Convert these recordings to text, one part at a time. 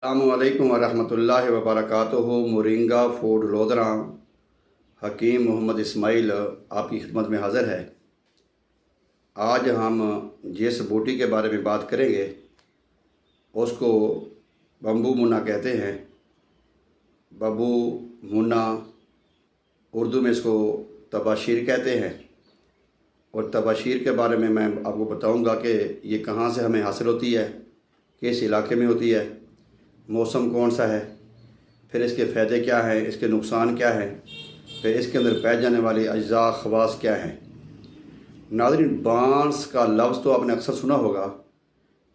अस्सलामुअलैकुम वरहमतुल्लाहि वबरकातुहू। Moringa food lodhra हकीम मोहम्मद इस्माइल आपकी खिदमत में हाज़िर है। आज हम जिस बूटी के बारे में बात करेंगे उसको बम्बू मुन्ना कहते हैं। बम्बू मुन्ना उर्दू में इसको तबाशीर कहते हैं। और तबाशीर के बारे में मैं आपको बताऊंगा कि ये कहाँ से हमें हासिल होती है, किस इलाके में होती है, मौसम कौन सा है, फिर इसके फ़ायदे क्या हैं, इसके नुकसान क्या हैं, फिर इसके अंदर पाए जाने वाली अज्जा ख़वास क्या हैं। नाज़रीन, बांस का लफ्ज़ तो आपने अक्सर सुना होगा।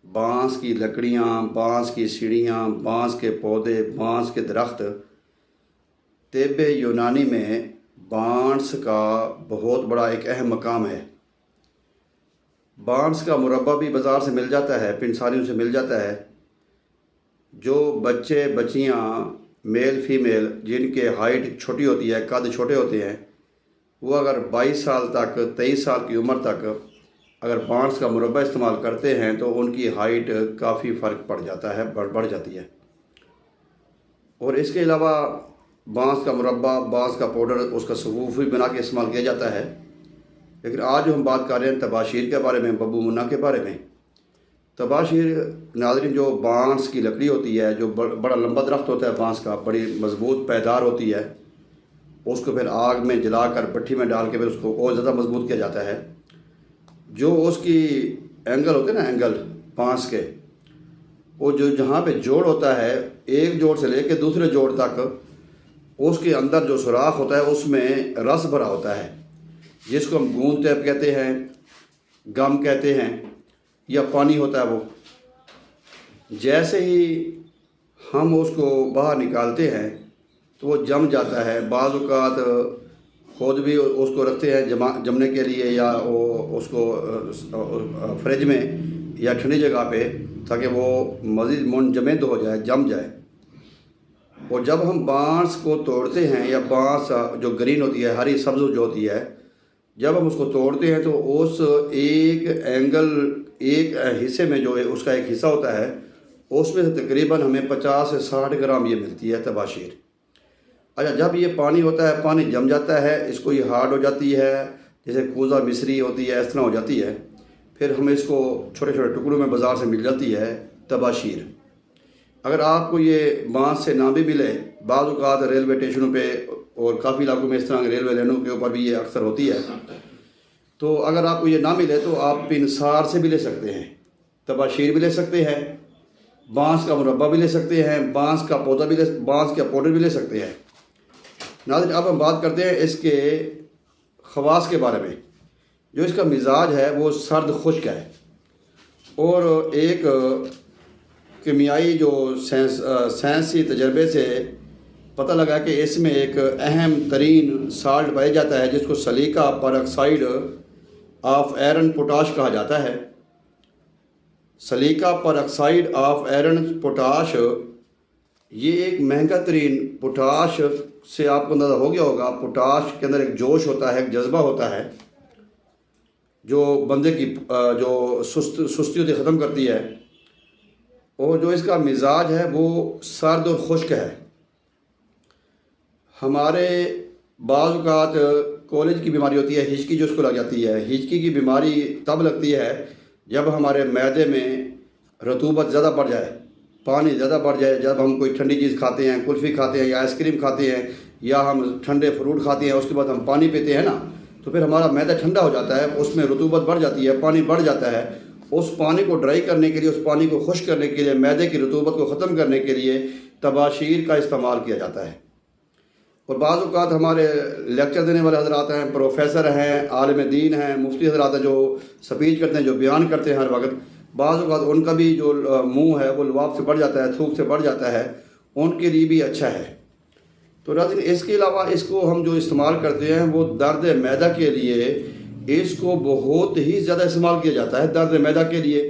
बांस की लकड़ियाँ, बांस की सीढ़ियाँ, बांस के पौधे, बांस के दरख्त। तिब्ब यूनानी में बांस का बहुत बड़ा एक अहम मकाम है। बांस का मुरब्बा भी बाज़ार से मिल जाता है, पिंसारियों से मिल जाता है। जो बच्चे बच्चियाँ मेल फीमेल जिनके हाइट छोटी होती है, कद छोटे होते हैं, वो अगर 22 साल तक 23 साल की उम्र तक अगर बांस का मुरब्बा इस्तेमाल करते हैं तो उनकी हाइट काफ़ी फ़र्क पड़ जाता है, बढ़ जाती है। और इसके अलावा बांस का मुरब्बा, बांस का पाउडर, उसका सगूफ भी बना के इस्तेमाल किया जाता है। लेकिन आज जो हम बात कर रहे हैं तबाशीर के बारे में, बम्बू मुन्ना के बारे में। तबाशीर नाज़रीन, जो बांस की लकड़ी होती है, जो बड़ा लंबा दरख्त होता है बांस का, बड़ी मजबूत पैदार होती है, उसको फिर आग में जलाकर भट्ठी में डाल के फिर उसको और ज़्यादा मजबूत किया जाता है। जो उसकी एंगल होते हैं ना, एंगल बांस के, वो जो जहाँ पे जोड़ होता है, एक जोड़ से लेकर दूसरे जोड़ तक, उसके अंदर जो सुराख होता है उसमें रस भरा होता है, जिसको हम गूंद टैप कहते हैं, गम कहते हैं, या पानी होता है। वो जैसे ही हम उसको बाहर निकालते हैं तो वो जम जाता है। बाज़ औक़ात खुद भी उसको रखते हैं जमने के लिए, या वो उसको फ्रिज में या ठंडी जगह पे, ताकि वो मज़ीद मुंजमद हो जाए, जम जाए। और जब हम बांस को तोड़ते हैं, या बांस जो ग्रीन होती है, हरी सब्ज़ जो होती है, जब हम उसको तोड़ते हैं तो उस एक हिस्से में जो है उसका एक हिस्सा होता है, उसमें से तकरीबन हमें 50 से 60 ग्राम ये मिलती है तबाशीर। अच्छा, जब ये पानी होता है, पानी जम जाता है, इसको ये हार्ड हो जाती है, जैसे कूज़ा मिस्री होती है, इस तरह हो जाती है। फिर हमें इसको छोटे छोटे टुकड़ों में बाज़ार से मिल जाती है तबाशीर। अगर आपको ये बांस से ना भी मिले, बाज़ औक़ात रेलवे स्टेशनों पे और काफ़ी इलाकों में इस तरह रेलवे लाइनों के ऊपर भी ये अक्सर होती है, तो अगर आपको ये ना मिले तो आप पिनसार से भी ले सकते हैं, तबाशीर भी ले सकते हैं, बांस का मुरब्बा भी ले सकते हैं, बांस का पौधा भी बांस का पाउडर भी ले सकते हैं। नाज़रीन, अब हम बात करते हैं इसके ख़वास के बारे में। जो इसका मिजाज है वो सर्द खुश्क है, और एक कीमियाई जो साइंसी तजर्बे से पता लगा कि इसमें एक अहम तरीन साल्ट पाया जाता है, जिसको सलीका परऑक्साइड ऑफ आयरन पोटाश कहा जाता है। सलीका परऑक्साइड ऑफ आयरन पोटाश, ये एक महंगा तरीन पोटाश से आपको अंदाज़ा हो गया होगा। पोटाश के अंदर एक जोश होता है, एक जज्बा होता है, जो बंदे की जो सुस्ती होती ख़त्म करती है। और जो इसका मिजाज है वो सर्द और खुश्क है। हमारे बाज़ औक़ात कॉलेज की बीमारी होती है, हिचकी, जो उसको लग जाती है। हिचकी की बीमारी तब लगती है जब हमारे मैदे में रतूबत ज़्यादा बढ़ जाए, पानी ज़्यादा बढ़ जाए। जब हम कोई ठंडी चीज़ खाते हैं, कुल्फ़ी खाते हैं, या आइसक्रीम खाते हैं, या हम ठंडे फ्रूट खाते हैं, उसके बाद हम पानी पीते हैं ना, तो फिर हमारा मैदा ठंडा हो जाता है, उसमें रतूबत बढ़ जाती है, पानी बढ़ जाता है। उस पानी को ड्राई करने के लिए, उस पानी को खुश्क करने के लिए, मैदे की रतूबत को ख़त्म करने के लिए तबाशीर का इस्तेमाल किया जाता है। और बाज़ औक़ात हमारे लेक्चर देने वाले हज़रात हैं, प्रोफेसर हैं, आलिम दीन हैं, मुफ्ती हज़रात हैं, जो स्पीच करते हैं, जो बयान करते हैं हर वक्त, बाज़ औक़ात उनका भी जो मुंह है वो लुआब से बढ़ जाता है, थूक से बढ़ जाता है, उनके लिए भी अच्छा है। तो नाज़रीन, इसके अलावा इसको हम जो इस्तेमाल करते हैं वो दर्द मैदा के लिए इसको बहुत ही ज़्यादा इस्तेमाल किया जाता है, दर्द मैदा के लिए।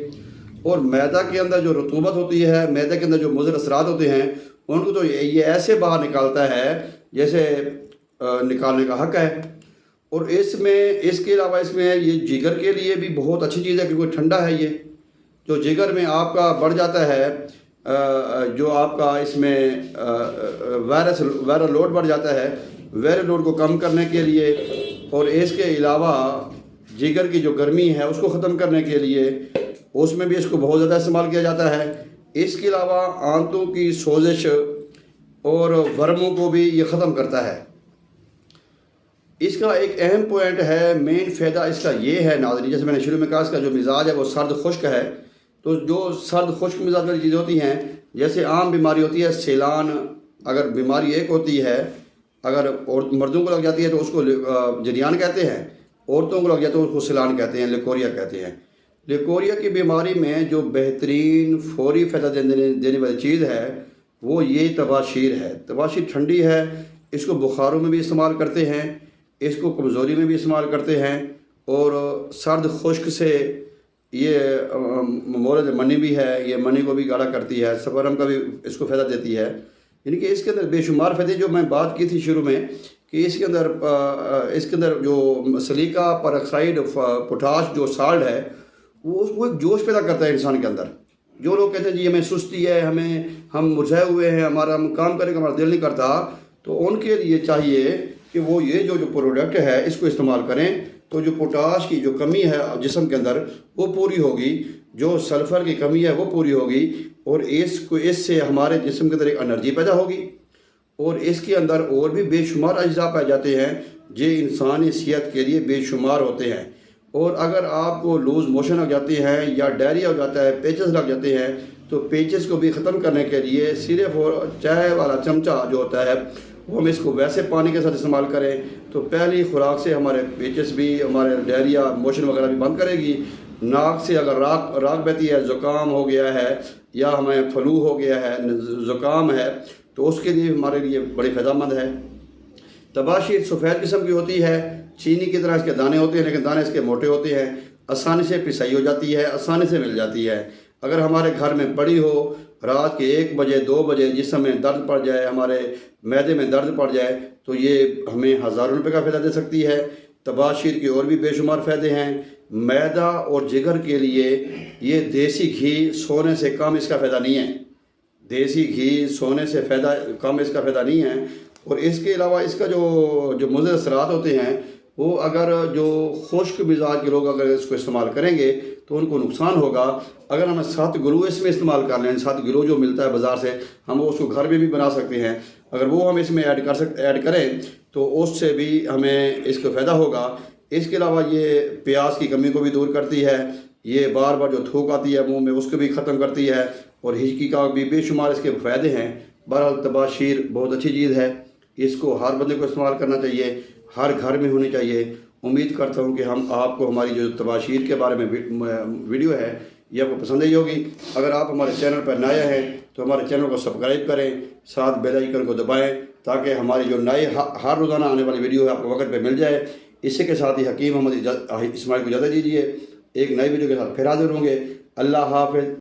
और मैदा के अंदर जो रतूबत होती है, मैदे के अंदर जो मुज़र असरात होते हैं, उनको तो ये ऐसे बाहर निकालता है जैसे निकालने का हक़ है। और इसके अलावा इसमें ये जिगर के लिए भी बहुत अच्छी चीज़ है, क्योंकि ठंडा है। ये जो जिगर में आपका बढ़ जाता है جو آپ کا اس میں وائرل لوڈ بڑھ جاتا ہے، وائرل لوڈ کو کم کرنے کے لیے، اور اس کے علاوہ جگر کی جو گرمی ہے اس کو ختم کرنے کے لیے اس میں بھی اس کو بہت زیادہ استعمال کیا جاتا ہے۔ اس کے علاوہ آنتوں کی سوزش اور ورموں کو بھی یہ ختم کرتا ہے۔ اس کا ایک اہم پوائنٹ ہے، مین فائدہ اس کا یہ ہے ناظرین، جیسے میں نے شروع میں کہا اس کا جو مزاج ہے وہ سرد خشک ہے، تو جو سرد خشک مزاج والی چیزیں ہوتی ہیں، جیسے عام بیماری ہوتی ہے سیلان، اگر بیماری ایک ہوتی ہے، اگر مردوں کو لگ جاتی ہے تو اس کو جریان کہتے ہیں، عورتوں کو لگ جاتا ہے تو اس کو سیلان کہتے ہیں، لیکوریا کہتے ہیں۔ لیکوریا کی بیماری میں جو بہترین فوری فائدہ دینے والی چیز ہے وہ یہ تباشیر ہے۔ تباشیر ٹھنڈی ہے، اس کو بخاروں میں بھی استعمال کرتے ہیں، اس کو کمزوری میں بھی استعمال کرتے ہیں، اور سرد خشک سے یہ مورد منی بھی ہے، یہ منی کو بھی گاڑھا کرتی ہے، سپرم کا بھی اس کو فائدہ دیتی ہے۔ یعنی کہ اس کے اندر بے شمار فائدے، جو میں بات کی تھی شروع میں کہ اس کے اندر جو سلیکا پر آکسائڈ پوٹاش جو سالٹ ہے وہ اس کو ایک جوش پیدا کرتا ہے انسان کے اندر۔ جو لوگ کہتے ہیں جی ہمیں سستی ہے، ہم مرجھائے ہوئے ہیں، ہم کام کرنے کا ہمارا دل نہیں کرتا، تو ان کے لیے چاہیے کہ وہ یہ جو پروڈکٹ ہے اس کو استعمال کریں، تو جو پوٹاش کی جو کمی ہے جسم کے اندر وہ پوری ہوگی، جو سلفر کی کمی ہے وہ پوری ہوگی، اور اس سے ہمارے جسم کے اندر ایک انرجی پیدا ہوگی، اور اس کے اندر اور بھی بے شمار اجزاء پائے جاتے ہیں جو انسانی صحت کے لیے بے شمار ہوتے ہیں۔ اور اگر آپ کو لوز موشن ہو جاتے ہیں یا ڈائریا ہو جاتا ہے، پیچز لگ جاتے ہیں، تو پیچز کو بھی ختم کرنے کے لیے صرف چائے والا چمچہ جو ہوتا ہے وہ ہم اس کو ویسے پانی کے ساتھ استعمال کریں تو پہلی خوراک سے ہمارے پیچز بھی، ہمارے ڈائریا موشن وغیرہ بھی بند کرے گی۔ ناک سے اگر راک بہتی ہے، زکام ہو گیا ہے یا ہمیں فلو ہو گیا ہے، زکام ہے، تو اس کے لیے ہمارے لیے بڑی فائدہ مند ہے۔ تباشیر سفید قسم کی ہوتی ہے، چینی کی طرح اس کے دانے ہوتے ہیں، لیکن دانے اس کے موٹے ہوتے ہیں، آسانی سے پسائی ہو جاتی ہے، آسانی سے مل جاتی ہے۔ اگر ہمارے گھر میں پڑی ہو رات کے 1 بجے 2 بجے جسم میں درد پڑ جائے، ہمارے معدے میں درد پڑ جائے، تو یہ ہمیں ہزاروں روپے کا فائدہ دے سکتی ہے۔ تباشیر کے اور بھی بے شمار فائدے ہیں۔ معدہ اور جگر کے لیے یہ دیسی گھی سونے سے کم اس کا فائدہ نہیں ہے، دیسی گھی سونے سے کم اس کا فائدہ نہیں ہے۔ اور اس کے علاوہ اس کا جو مضر اثرات ہوتے ہیں وہ اگر جو خشک مزاج کے لوگ اگر اس کو استعمال کریں گے تو ان کو نقصان ہوگا۔ اگر ہم 7 گلو اس میں استعمال کر لیں، 7 گلو جو ملتا ہے بازار سے، ہم اس کو گھر میں بھی بنا سکتے ہیں، اگر وہ ہم اس میں ایڈ کریں تو اس سے بھی ہمیں اس کو فائدہ ہوگا۔ اس کے علاوہ یہ پیاز کی کمی کو بھی دور کرتی ہے، یہ بار بار جو تھوک آتی ہے منہ میں اس کو بھی ختم کرتی ہے، اور ہچکی کا بھی بے شمار اس کے فائدے ہیں۔ بہرحال تباشیر بہت اچھی چیز ہے، اس کو ہر بندے کو استعمال کرنا چاہیے، ہر گھر میں ہونی چاہیے۔ امید کرتا ہوں کہ آپ کو ہماری جو تباشیر کے بارے میں ویڈیو ہے یہ آپ کو پسند آئی ہوگی۔ اگر آپ ہمارے چینل پر نئے ہیں تو ہمارے چینل کو سبسکرائب کریں، ساتھ بیل آئیکن کو دبائیں تاکہ ہماری جو نئے ہر روزانہ آنے والی ویڈیو ہے آپ کو وقت پہ مل جائے۔ اسی کے ساتھ ہی حکیم محمد اسماعیل کو اجازت دیجیے، ایک نئی ویڈیو کے ساتھ پھر حاضر ہوں گے۔ اللہ حافظ۔